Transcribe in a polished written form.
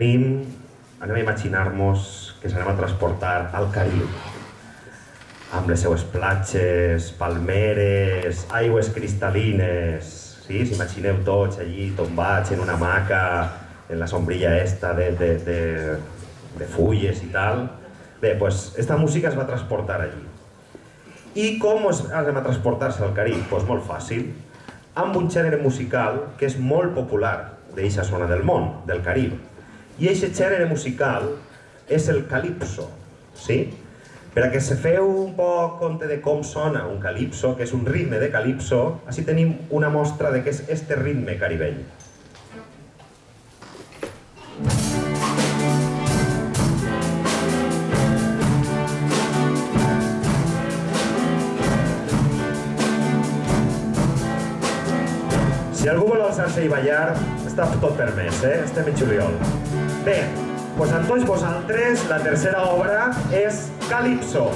Anem a imaginar-nos que s'anem a transportar al Carib, amb les seues platges, palmeres, aigües cristal·lines, sí? S'imagineu tots allí tombats en una hamaca, en la sombrilla esta de fulles i tal. Bé, doncs esta música es va transportar allí. I com anem a transportar-se al Carib? Doncs molt fàcil, amb un gènere musical que és molt popular d'eixa zona del món, del Carib. I aquest gènere musical és el calipso, sí? Per a que se feu un poc compte de com sona un calipso, que és un ritme de calipso, així tenim una mostra de què és este ritme caribeny. Si algú vol alçar-se i ballar, està tot permès, estem en juliol. Bé, doncs amb tots vosaltres la tercera obra és Calipso.